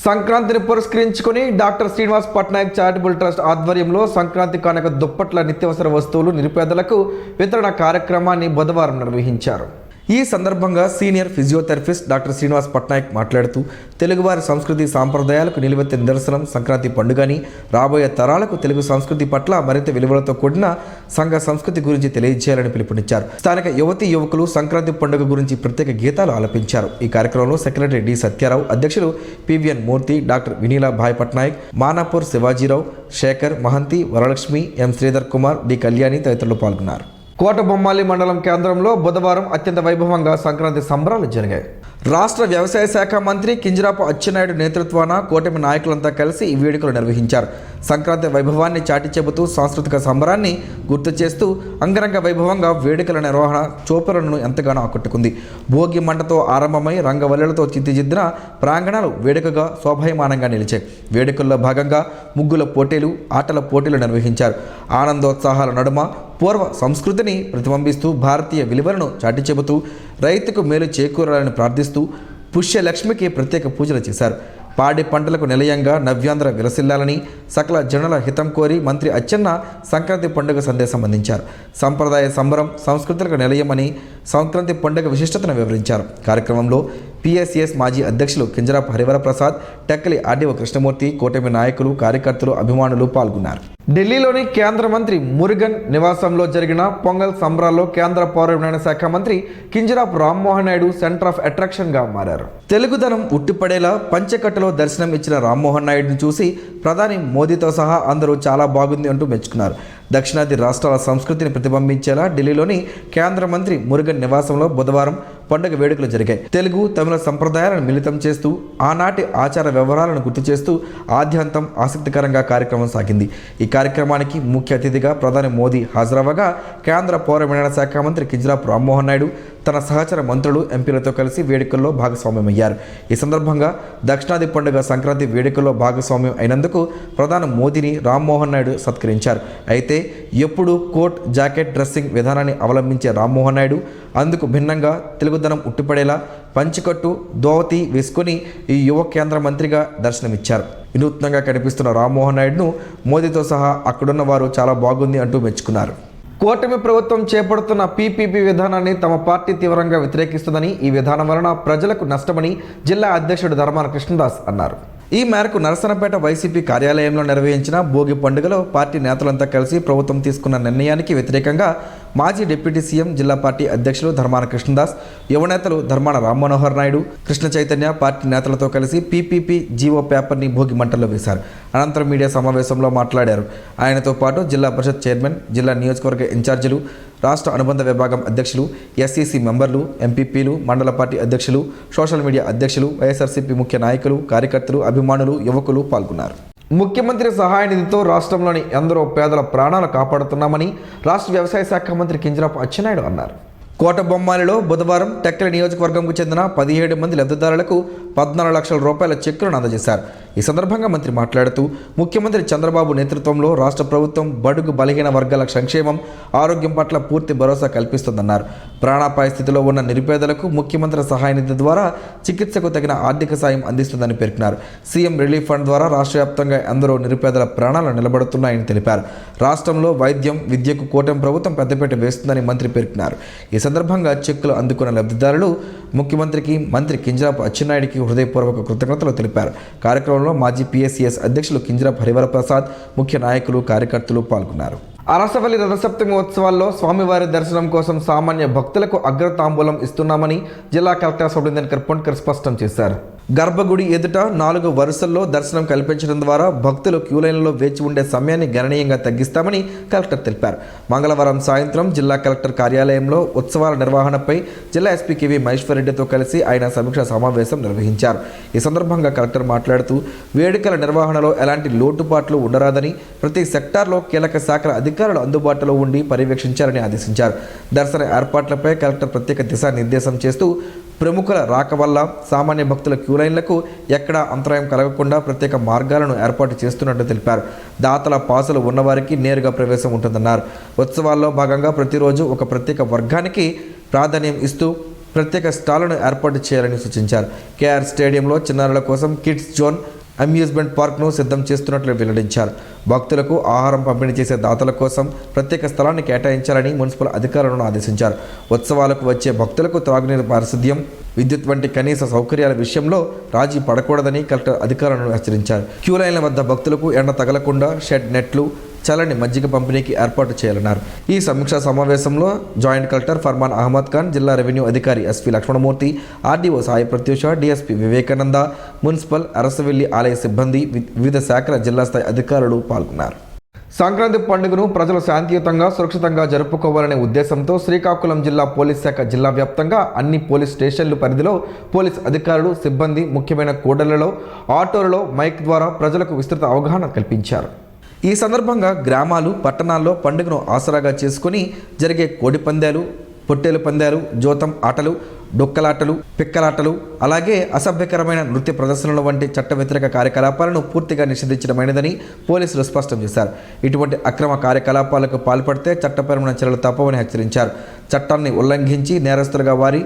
సంక్రాంతిని పురస్కరించుకుని doctor Srinivas Patnaik charitable trust ఆధ్వర్యంలో సంక్రాంతి కానుక దుప్పట్ల నిత్యావసర వస్తువులు నిరుపేదలకు వితరణ కార్యక్రమాన్ని బుధవారం నిర్వహించారు. ఈ సందర్భంగా senior physiotherapist doctor Srinivas Patnaik మాట్లాడుతూ తెలుగువారి సంస్కృతి సాంప్రదాయాలకు నిలువెత్తిన నిదర్శనం సంక్రాంతి పండుగని, రాబోయే తరాలకు తెలుగు సంస్కృతి పట్ల మరింత విలువలతో కూడిన సంఘ సంస్కృతి గురించి తెలియజేయాలని పిలుపునిచ్చారు. స్థానిక యువతీ యువకులు సంక్రాంతి పండుగ గురించి ప్రత్యేక గీతాలు ఆలపించారు. ఈ కార్యక్రమంలో సెక్రటరీ డి సత్యారావు, అధ్యక్షులు పివిఎన్ మూర్తి, డాక్టర్ వినీలా భాయ్ పట్నాయక్, మానాపూర్ శివాజీరావు, శేఖర్ మహంతి, వరలక్ష్మి, ఎం శ్రీధర్ కుమార్, డి కళ్యాణి తదితరులు పాల్గొన్నారు. కోటబొమ్మాలి మండలం కేంద్రంలో బుధవారం అత్యంత వైభవంగా సంక్రాంతి సంబరాలు జరిగాయి. రాష్ట్ర వ్యవసాయ శాఖ మంత్రి కింజరాపు అచ్చెన్నాయుడు నేతృత్వాన కూటమి నాయకులంతా కలిసి ఈ వేడుకలు నిర్వహించారు. సంక్రాంతి వైభవాన్ని చాటి చెబుతూ సాంస్కృతిక సంబరాన్ని గుర్తు చేస్తూ అంగరంగ వైభవంగా వేడుకల నిర్వహణ చూపరులను ఎంతగానో ఆకట్టుకుంది. భోగి మంటతో ఆరంభమై రంగవల్లులతో తీర్చిదిద్దిన ప్రాంగణాలు వేడుకగా శోభాయమానంగా నిలిచాయి. వేడుకల్లో భాగంగా ముగ్గుల పోటీలు, ఆటల పోటీలు నిర్వహించారు. ఆనందోత్సాహాల నడుమ పూర్వ సంస్కృతిని ప్రతిబింబిస్తూ భారతీయ విలువలను చాటి చెబుతూ రైతుకు మేలు చేకూరాలని ప్రార్థిస్తూ పుష్యలక్ష్మికి ప్రత్యేక పూజలు చేశారు. పాడి పంటలకు నిలయంగా నవ్యాంధ్ర విలసిల్లాలని సకల జనుల హితం కోరి మంత్రి అచ్చెన్న సంక్రాంతి పండుగ సందేశం అందించారు. సంప్రదాయ సంబరం సంస్కృతులకు నిలయమని సంక్రాంతి పండుగ విశిష్టతను వివరించారు. కార్యక్రమంలో పిఎస్సిఎస్ మాజీ అధ్యక్షులు కింజరాపు హరివరప్రసాద్, టెక్కలి ఆర్డీఓ కృష్ణమూర్తి, కూటమి నాయకులు, కార్యకర్తలు, అభిమానులు పాల్గొన్నారు. ఢిల్లీలోని కేంద్ర మంత్రి మురుగన్ నివాసంలో జరిగిన పొంగల్ సంబరాల్లో కేంద్ర పౌర విమానయాన శాఖ మంత్రి కింజరాపు రామ్మోహన్ నాయుడు సెంటర్ ఆఫ్ అట్రాక్షన్గా మారారు. తెలుగుదనం ఉట్టిపడేలా పంచెకట్టులో దర్శనం ఇచ్చిన రామ్మోహన్ నాయుడును చూసి ప్రధాని మోదీతో సహా అందరూ చాలా బాగుంది అంటూ మెచ్చుకున్నారు. దక్షిణాది రాష్ట్రాల సంస్కృతిని ప్రతిబింబించేలా ఢిల్లీలోని కేంద్ర మంత్రి మురుగన్ నివాసంలో బుధవారం పండుగ వేడుకలు జరిగాయి. తెలుగు, తమిళ సంప్రదాయాలను మిళితం చేస్తూ ఆనాటి ఆచార వ్యవహారాలను గుర్తు చేస్తూ ఆద్యంతం ఆసక్తికరంగా కార్యక్రమం సాగింది. ఈ కార్యక్రమానికి ముఖ్య అతిథిగా ప్రధాని మోదీ హాజరవ్వగా కేంద్ర పౌర విమానయాన శాఖ మంత్రి కింజరాపు రామ్మోహన్ నాయుడు తన సహచర మంత్రులు, ఎంపీలతో కలిసి వేడుకల్లో భాగస్వామ్యమయ్యారు. ఈ సందర్భంగా దక్షిణాది పండుగ సంక్రాంతి వేడుకల్లో భాగస్వామ్యం అయినందుకు ప్రధాని మోదీని రామ్మోహన్ నాయుడు సత్కరించారు. అయితే ఎప్పుడూ కోట్, జాకెట్ డ్రెస్సింగ్ విధానాన్ని అవలంబించే రామ్మోహన్ నాయుడు అందుకు భిన్నంగా తెలుగుదనం ఉట్టిపడేలా పంచికట్టు, దోవతి వేసుకుని ఈ యువ కేంద్ర మంత్రిగా దర్శనమిచ్చారు. వినూత్నంగా కనిపిస్తున్న రామ్మోహన్ నాయుడును మోదీతో సహా అక్కడున్న వారు చాలా బాగుంది అంటూ మెచ్చుకున్నారు. కూటమి ప్రభుత్వం చేపడుతున్న పీపీపీ విధానాన్ని తమ పార్టీ తీవ్రంగా వ్యతిరేకిస్తుందని, ఈ విధానం వలన ప్రజలకు నష్టమని జిల్లా అధ్యక్షుడు ధర్మాన కృష్ణదాస్ అన్నారు. ఈ మేరకు నరసనపేట వైసీపీ కార్యాలయంలో నిర్వహించిన భోగి పండుగలో పార్టీ నేతలంతా కలిసి ప్రభుత్వం తీసుకున్న నిర్ణయానికి వ్యతిరేకంగా మాజీ డిప్యూటీ సీఎం జిల్లా పార్టీ అధ్యక్షులు ధర్మాన కృష్ణదాస్, యువనేతలు ధర్మాన రామ్మనోహర్ నాయుడు, కృష్ణ చైతన్య పార్టీ నేతలతో కలిసి పీపీపీ జీవో పేపర్ని భోగి మంటల్లో వేశారు. అనంతరం మీడియా సమావేశంలో మాట్లాడారు. ఆయనతో పాటు జిల్లా పరిషత్ చైర్మన్, జిల్లా నియోజకవర్గ ఇన్ఛార్జీలు, రాష్ట్ర అనుబంధ విభాగం అధ్యక్షులు, ఎస్సీసీ మెంబర్లు, ఎంపీపీలు, మండల పార్టీ అధ్యక్షులు, సోషల్ మీడియా అధ్యక్షులు, వైఎస్ఆర్సీపీ ముఖ్య నాయకులు, కార్యకర్తలు, అభిమానులు, యువకులు పాల్గొన్నారు. ముఖ్యమంత్రి సహాయ నిధితో రాష్ట్రంలోని ఎందరో పేదల ప్రాణాలు కాపాడుతున్నామని రాష్ట్ర వ్యవసాయ శాఖ మంత్రి కింజరాపు అచ్చెన్నాయుడు అన్నారు. కోటబొమ్మాలిలో బుధవారం టెక్కలి నియోజకవర్గంకు చెందిన 17 మంది లబ్ధిదారులకు 14 లక్షల రూపాయల చెక్కులను అందజేశారు. ఈ సందర్భంగా మంత్రి మాట్లాడుతూ ముఖ్యమంత్రి చంద్రబాబు నేతృత్వంలో రాష్ట్ర ప్రభుత్వం బడుగు బలహీన వర్గాల సంక్షేమం, ఆరోగ్యం పట్ల పూర్తి భరోసా కల్పిస్తుందన్నారు. ప్రాణాపాయ స్థితిలో ఉన్న నిరుపేదలకు ముఖ్యమంత్రి సహాయ నిధి ద్వారా చికిత్సకు తగిన ఆర్థిక సాయం అందిస్తుందని పేర్కొన్నారు. సీఎం రిలీఫ్ ఫండ్ ద్వారా రాష్ట్ర వ్యాప్తంగా ఎందరో నిరుపేదల ప్రాణాలు నిలబడుతున్నాయని తెలిపారు. రాష్ట్రంలో వైద్యం, విద్యకు కూటమి ప్రభుత్వం పెద్దపీట వేస్తుందని మంత్రి పేర్కొన్నారు. ఈ సందర్భంగా చెక్కులు అందుకున్న లబ్ధిదారులు ముఖ్యమంత్రికి, మంత్రి కింజరాపు అచ్చెన్నాయుడికి హృదయపూర్వక కృతజ్ఞతలు తెలిపారు. కార్యక్రమంలో మాజీ పీఎస్సీఎస్ అధ్యక్షులు కింజరాపు హరివర ప్రసాద్, ముఖ్య నాయకులు, కార్యకర్తలు పాల్గొన్నారు. అరసవల్లి రథసప్తమి ఉత్సవాల్లో స్వామివారి దర్శనం కోసం సామాన్య భక్తులకు అగ్రతాంబూలం ఇస్తున్నామని జిల్లా కలెక్టర్ సూర్యనారాయణ పొన్కర్ స్పష్టం చేశారు. గర్భగుడి ఎదుట 4 వరుసల్లో దర్శనం కల్పించడం ద్వారా భక్తులు క్యూ లైన్లలో వేచి ఉండే సమయాన్ని గణనీయంగా తగ్గిస్తామని కలెక్టర్ తెలిపారు. మంగళవారం సాయంత్రం జిల్లా కలెక్టర్ కార్యాలయంలో ఉత్సవాల నిర్వహణపై జిల్లా ఎస్పీ కేవీ మహేశ్వర్ రెడ్డితో కలిసి ఆయన సమీక్షా సమావేశం నిర్వహించారు. ఈ సందర్భంగా కలెక్టర్ మాట్లాడుతూ వేడుకల నిర్వహణలో ఎలాంటి లోటుపాట్లు ఉండరాదని, ప్రతి సెక్టార్లో కీలక శాఖల అధికారులు అందుబాటులో ఉండి పర్యవేక్షించాలని ఆదేశించారు. దర్శన ఏర్పాట్లపై కలెక్టర్ ప్రత్యేక దిశానిర్దేశం చేస్తూ ప్రముఖుల రాక వల్ల సామాన్య భక్తుల క్యూ లైన్లకు ఎక్కడా అంతరాయం కలగకుండా ప్రత్యేక మార్గాలను ఏర్పాటు చేస్తున్నట్టు తెలిపారు. దాతల పాసులు ఉన్నవారికి నేరుగా ప్రవేశం ఉంటుందన్నారు. ఉత్సవాల్లో భాగంగా ప్రతిరోజు ఒక ప్రత్యేక వర్గానికి ప్రాధాన్యం ఇస్తూ ప్రత్యేక స్టాళ్లను ఏర్పాటు చేయాలని సూచించారు. కేఆర్ స్టేడియంలో చిన్నారుల కోసం కిడ్స్ జోన్, అమ్యూజ్మెంట్ పార్క్ను సిద్ధం చేస్తున్నట్లు వెల్లడించారు. భక్తులకు ఆహారం పంపిణీ చేసే దాతల కోసం ప్రత్యేక స్థలాన్ని కేటాయించాలని మున్సిపల్ అధికారులను ఆదేశించారు. ఉత్సవాలకు వచ్చే భక్తులకు త్రాగునీరు, పారిశుద్ధ్యం, విద్యుత్ వంటి కనీస సౌకర్యాల విషయంలో రాజీ పడకూడదని కలెక్టర్ అధికారులను హెచ్చరించారు. క్యూ లైన్ల వద్ద భక్తులకు ఎండ తగలకుండా షెడ్ నెట్లు, చల్లని మజ్జిగ పంపిణీకి ఏర్పాటు చేయాలన్నారు. ఈ సమీక్షా సమావేశంలో జాయింట్ కలెక్టర్ ఫర్మాన్ అహ్మద్ ఖాన్, జిల్లా రెవెన్యూ అధికారి SP Lakshmanamurthy, RDO Sai Pratyusha, DSP Vivekananda, municipal, Arasavalli ఆలయ సిబ్బంది, వివిధ శాఖల జిల్లా స్థాయి అధికారులు పాల్గొన్నారు. సంక్రాంతి పండుగను ప్రజలు శాంతియుతంగా, సురక్షితంగా జరుపుకోవాలనే ఉద్దేశంతో శ్రీకాకుళం జిల్లా పోలీస్ శాఖ జిల్లా వ్యాప్తంగా అన్ని పోలీస్ స్టేషన్ల పరిధిలో పోలీస్ అధికారులు, సిబ్బంది ముఖ్యమైన కూడళ్లలో, ఆటోలలో మైక్ ద్వారా ప్రజలకు విస్తృత అవగాహన కల్పించారు. ఈ సందర్భంగా గ్రామాలు, పట్టణాల్లో పండుగను ఆసరాగా చేసుకుని జరిగే కోడి పందాలు, పొట్టేలు పందాలు, జోతం ఆటలు, డొక్కలాటలు, పిక్కలాటలు, అలాగే అసభ్యకరమైన నృత్య ప్రదర్శనల వంటి చట్ట వ్యతిరేక కార్యకలాపాలను పూర్తిగా నిషేధించడమైనదని పోలీసులు స్పష్టం చేశారు. ఇటువంటి అక్రమ కార్యకలాపాలకు పాల్పడితే చట్టపరమైన చర్యలు తప్పవని హెచ్చరించారు. చట్టాన్ని ఉల్లంఘించి నేరస్తులుగా వారి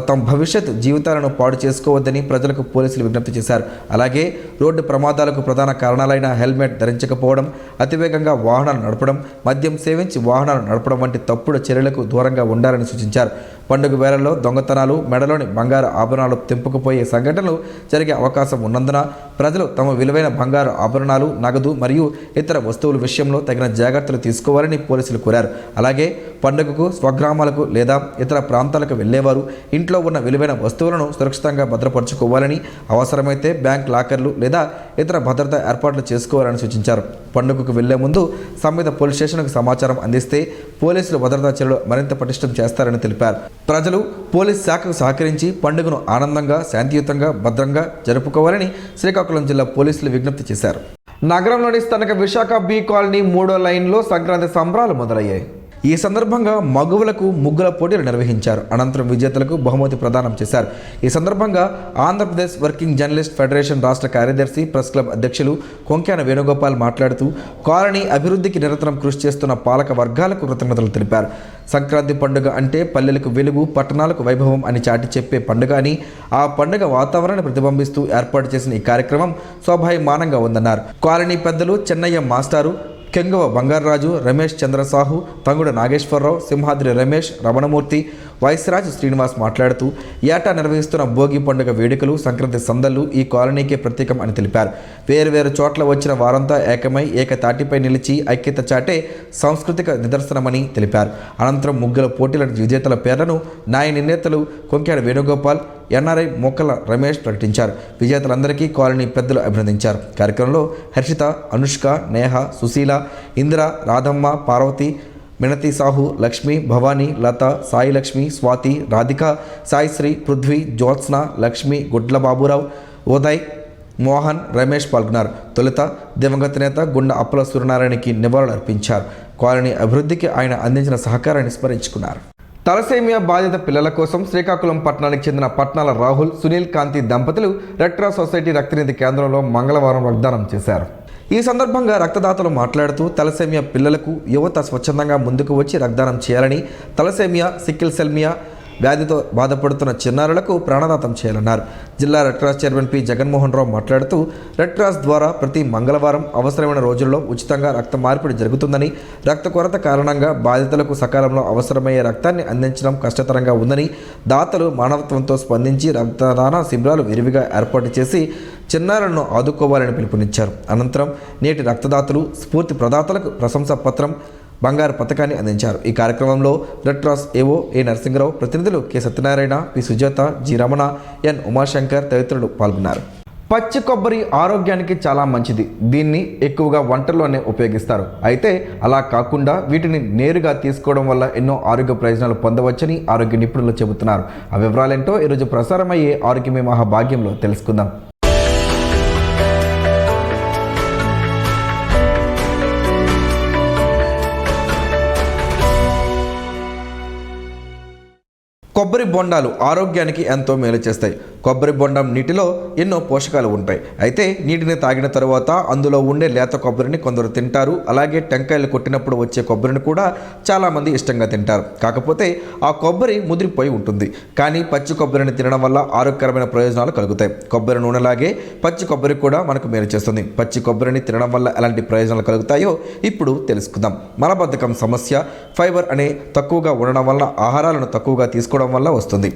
తమ భవిష్యత్ జీవితాలను పాడు చేసుకోవద్దని ప్రజలకు పోలీసులు విజ్ఞప్తి చేశారు. అలాగే రోడ్డు ప్రమాదాలకు ప్రధాన కారణాలైన హెల్మెట్ ధరించకపోవడం, అతివేగంగా వాహనాలు నడపడం, మద్యం సేవించి వాహనాలు నడపడం వంటి తప్పుడు చర్యలకు దూరంగా ఉండాలని సూచించారు. పండుగ వేళల్లో దొంగతనాలు, మెడలోని బంగారు ఆభరణాలు తెంపుకుపోయే సంఘటనలు జరిగే అవకాశం ఉన్నందున ప్రజలు తమ విలువైన బంగారు ఆభరణాలు, నగదు మరియు ఇతర వస్తువుల విషయంలో తగిన జాగ్రత్తలు తీసుకోవాలని పోలీసులు కోరారు. అలాగే పండుగకు స్వగ్రామాలకు లేదా ఇతర ప్రాంతాలకు వెళ్లేవారు ఇంట్లో ఉన్న విలువైన వస్తువులను సురక్షితంగా భద్రపరచుకోవాలని, అవసరమైతే బ్యాంక్ లాకర్లు లేదా ఇతర భద్రతా ఏర్పాట్లు చేసుకోవాలని సూచించారు. పండుగకు వెళ్లే ముందు సంబంధిత పోలీస్ స్టేషన్కు సమాచారం అందిస్తే పోలీసులు భద్రతా చర్యలు మరింత పటిష్టం చేస్తారని తెలిపారు. ప్రజలు పోలీస్ శాఖకు సహకరించి పండుగను ఆనందంగా, శాంతియుతంగా, భద్రంగా జరుపుకోవాలని శ్రీకాకుళం జిల్లా పోలీసులు విజ్ఞప్తి చేశారు. నగరంలోని స్థానిక విశాఖ బి కాలనీ 3వ లైన్లో సంక్రాంతి సంబరాలు మొదలయ్యాయి. ఈ సందర్భంగా మగువులకు ముగ్గుల పోటీలు నిర్వహించారు. అనంతరం విజేతలకు బహుమతి ప్రదానం చేశారు. ఈ సందర్భంగా ఆంధ్రప్రదేశ్ వర్కింగ్ జర్నలిస్ట్ ఫెడరేషన్ రాష్ట్ర కార్యదర్శి, ప్రెస్ క్లబ్ అధ్యక్షులు కొంక్యాన వేణుగోపాల్ మాట్లాడుతూ కాలనీ అభివృద్ధికి నిరంతరం కృషి చేస్తున్న పాలక వర్గాలకు కృతజ్ఞతలు తెలిపారు. సంక్రాంతి పండుగ అంటే పల్లెలకు వెలుగు, పట్టణాలకు వైభవం అని చాటి చెప్పే పండుగ అని, ఆ పండుగ వాతావరణాన్ని ప్రతిబింబిస్తూ ఏర్పాటు చేసిన ఈ కార్యక్రమం శోభాయమానంగా ఉందన్నారు. కాలనీ పెద్దలు చెన్నయ్య మాస్టారు, కెంగవ బంగారరాజు, రమేష్ చంద్ర సాహు, తంగుడు నాగేశ్వరరావు, సింహాద్రి రమేష్, రమణమూర్తి, వైస్రాజ్ శ్రీనివాస్ మాట్లాడుతూ ఏటా నిర్వహిస్తున్న భోగి పండుగ వేడుకలు సంక్రాంతి సందళ్లు ఈ కాలనీకే ప్రత్యేకం అని తెలిపారు. వేరువేరు చోట్ల వచ్చిన వారంతా ఏకమై ఏకతాటిపై నిలిచి ఐక్యత చాటే సాంస్కృతిక నిదర్శనమని తెలిపారు. అనంతరం ముగ్గుల పోటీల విజేతల పేర్లను న్యాయ నిర్ణేతలు కొంక్యాడ వేణుగోపాల్, ఎన్ఆర్ఐ మొక్కల రమేష్ ప్రకటించారు. విజేతలందరికీ కాలనీ పెద్దలు అభినందించారు. కార్యక్రమంలో హర్షిత, అనుష్క, నేహ, సుశీల, ఇందిర, రాధమ్మ, పార్వతి, మినతి సాహు, లక్ష్మి, భవానీ, లత, సాయి లక్ష్మి, స్వాతి, రాధిక, సాయిశ్రీ, పృథ్వీ, జ్యోత్స్న, లక్ష్మి, గుడ్ల బాబురావు, ఉదయ్, మోహన్, రమేష్ పాల్గొన్నారు. తొలుత దివంగత నేత గుండ అప్పల సూర్యనారాయణకి నివాళులు అర్పించారు. కాలనీ అభివృద్ధికి ఆయన అందించిన సహకారాన్ని స్మరించుకున్నారు. తలసేమియా బాధిత పిల్లల కోసం శ్రీకాకుళం పట్టణానికి చెందిన పట్నాల రాహుల్, సునీల్ కాంతి దంపతులు రెడ్ క్రాస్ సొసైటీ రక్తనిధి కేంద్రంలో మంగళవారం రక్తదానం చేశారు. ఈ సందర్భంగా రక్తదాతలు మాట్లాడుతూ తలసేమియా పిల్లలకు యువత స్వచ్ఛందంగా ముందుకు వచ్చి రక్తదానం చేయాలని, తలసేమియా, సిక్కిల్ సెల్మియా వ్యాధితో బాధపడుతున్న చిన్నారులకు ప్రాణదాతం చేయాలన్నారు. జిల్లా red cross chairman P Jaganmohan Rao మాట్లాడుతూ రెడ్ క్రాస్ ద్వారా ప్రతి మంగళవారం అవసరమైన రోజుల్లో ఉచితంగా రక్త మార్పిడి జరుగుతుందని, రక్త కొరత కారణంగా బాధితులకు సకాలంలో అవసరమయ్యే రక్తాన్ని అందించడం కష్టతరంగా ఉందని, దాతలు మానవత్వంతో స్పందించి రక్తదాన శిబిరాలు విరివిగా ఏర్పాటు చేసి చిన్నారులను ఆదుకోవాలని పిలుపునిచ్చారు. అనంతరం నేటి రక్తదాతలు, స్ఫూర్తి ప్రదాతలకు ప్రశంసా పత్రం, బంగారు పథకాన్ని అందించారు. ఈ కార్యక్రమంలో రెడ్ క్రాస్ ఏవో ఏ నరసింహరావు, ప్రతినిధులు K Satyanarayana, P Sujatha, G Ramana, N Umashankar తదితరులు పాల్గొన్నారు. పచ్చి కొబ్బరి ఆరోగ్యానికి చాలా మంచిది. దీన్ని ఎక్కువగా వంటల్లోనే ఉపయోగిస్తారు. అయితే అలా కాకుండా వీటిని నేరుగా తీసుకోవడం వల్ల ఎన్నో ఆరోగ్య ప్రయోజనాలు పొందవచ్చని ఆరోగ్య నిపుణులు చెబుతున్నారు. ఆ వివరాలేంటో ఈరోజు ప్రసారమయ్యే ఆరోగ్యమే మహాభాగ్యంలో తెలుసుకుందాం. కొబ్బరి బొండాలు ఆరోగ్యానికి ఎంతో మేలు చేస్తాయి. కొబ్బరి బొండం నీటిలో ఎన్నో పోషకాలు ఉంటాయి. అయితే నీటిని తాగిన తరువాత అందులో ఉండే లేత కొబ్బరిని కొందరు తింటారు. అలాగే టెంకాయలు కొట్టినప్పుడు వచ్చే కొబ్బరిని కూడా చాలామంది ఇష్టంగా తింటారు. కాకపోతే ఆ కొబ్బరి ముదిరిపోయి ఉంటుంది. కానీ పచ్చి కొబ్బరిని తినడం వల్ల ఆరోగ్యకరమైన ప్రయోజనాలు కలుగుతాయి. కొబ్బరి నూనెలాగే పచ్చి కొబ్బరి కూడా మనకు మేలు చేస్తుంది. పచ్చి కొబ్బరిని తినడం వల్ల ఎలాంటి ప్రయోజనాలు కలుగుతాయో ఇప్పుడు తెలుసుకుందాం. మలబద్ధకం సమస్య ఫైబర్ అనే తక్కువగా ఉండడం వల్ల ఆహారాలను తక్కువగా తీసుకోవడం వల్ల వస్తుంది.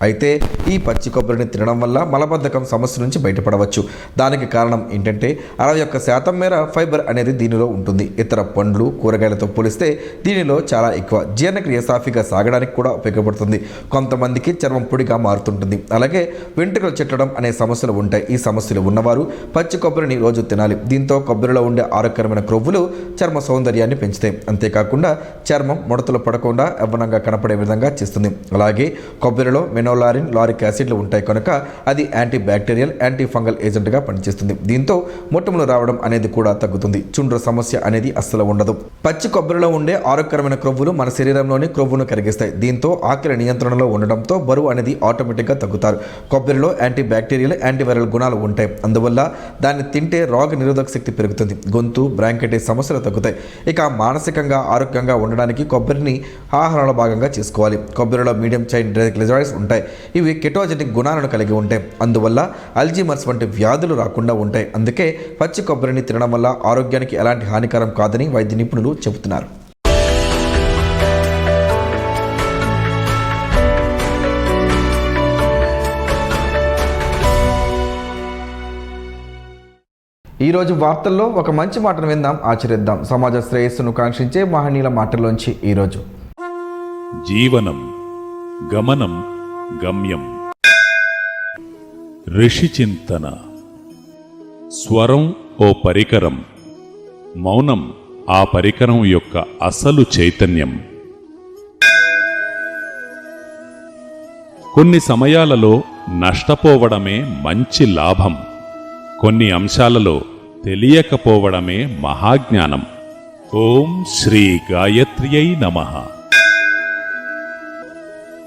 అయితే ఈ పచ్చి కొబ్బరిని తినడం వల్ల మలబద్ధకం సమస్య నుంచి బయటపడవచ్చు. దానికి కారణం ఏంటంటే 61% మేర ఫైబర్ అనేది దీనిలో ఉంటుంది. ఇతర పండ్లు, కూరగాయలతో పోలిస్తే దీనిలో చాలా ఎక్కువ. జీర్ణక్రియ సాఫీగా సాగడానికి కూడా ఉపయోగపడుతుంది. కొంతమందికి చర్మం పొడిగా మారుతుంటుంది. అలాగే వెంట్రుకలు చెట్టడం అనే సమస్యలు ఉంటాయి. ఈ సమస్యలు ఉన్నవారు పచ్చి కొబ్బరిని రోజు తినాలి. దీంతో కొబ్బరిలో ఉండే ఆరోగ్యకరమైన క్రొవ్వులు చర్మ సౌందర్యాన్ని పెంచుతాయి. అంతేకాకుండా చర్మం ముడతలు పడకుండా యవ్వనంగా కనపడే విధంగా చేస్తుంది. అలాగే కొబ్బరిలో మెనోలారిన్, లారిక్ యాసిడ్లు ఉంటాయి కనుక అది యాంటీ బ్యాక్టీరియల్, యాంటీ ఫంగల్ ఏజెంట్గా పనిచేస్తుంది. దీంతో మొటిమలు రావడం అనేది కూడా తగ్గుతుంది. చుండ్రు సమస్య అనేది అస్సలు ఉండదు. పచ్చి కొబ్బరిలో ఉండే ఆరోగ్యకరమైన క్రొవ్వులు మన శరీరంలోని క్రొవ్వును కరిగిస్తాయి. దీంతో ఆకలి నియంత్రణలో ఉండడంతో బరువు అనేది ఆటోమేటిక్గా తగ్గుతారు. కొబ్బరిలో యాంటీ బ్యాక్టీరియల్, యాంటీవైరల్ గుణాలు ఉంటాయి. అందువల్ల దాన్ని తింటే రోగ నిరోధక శక్తి పెరుగుతుంది. గొంతు, బ్రాంకైటిస్ సమస్యలు తగ్గుతాయి. ఇక మానసికంగా ఆరోగ్యంగా ఉండడానికి కొబ్బరిని ఆహారంలో భాగంగా చేసుకోవాలి. కొబ్బరిలో మీడియం చైన్ ట్రైగ్లిజరైడ్స్ ఉంటాయి. ఇవి కెటోజెనిక్ గుణాలను కలిగి ఉంటాయి. అందువల్ల అల్జీమర్స్ వంటి వ్యాధులు రాకుండా ఉంటాయి. అందుకే పచ్చి కొబ్బరిని తినడం వల్ల ఆరోగ్యానికి ఎలాంటి హానికరం కాదని వైద్య నిపుణులు చెబుతున్నారు. ఈరోజు వార్తల్లో ఒక మంచి మాటను విందాం, ఆచరిద్దాం. సమాజ శ్రేయస్సును కాంక్షించే మహనీయుల మాటల్లోంచి ఈరోజు. జీవనం గమనం గమ్యం. ఋషి చింతన. స్వరం ఓ పరికరం, మౌనం ఆ పరికరం యొక్క అసలు చైతన్యం. కొన్ని సమయాలలో నష్టపోవడమే మంచి లాభం. కొన్ని అంశాలలో తెలియకపోవడమే మహాజ్ఞానం. ఓం శ్రీ గాయత్ర్యై నమః.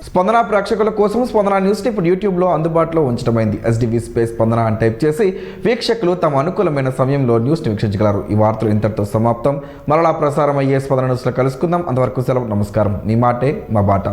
స్పందన ప్రేక్షకుల కోసం స్పందన న్యూస్ని ఇప్పుడు యూట్యూబ్లో అందుబాటులో ఉంచడమైంది. ఎస్డివి స్పేస్ స్పందన అని టైప్ చేసి వీక్షకులు తమ అనుకూలమైన సమయంలో న్యూస్ని వీక్షించగలరు. ఈ వార్తలు ఇంతటితో సమాప్తం. మరలా ప్రసారం అయ్యే స్పందన న్యూస్లో కలుసుకుందాం. అంతవరకు సెలవు. నమస్కారం. నీ మాటే మా బాట.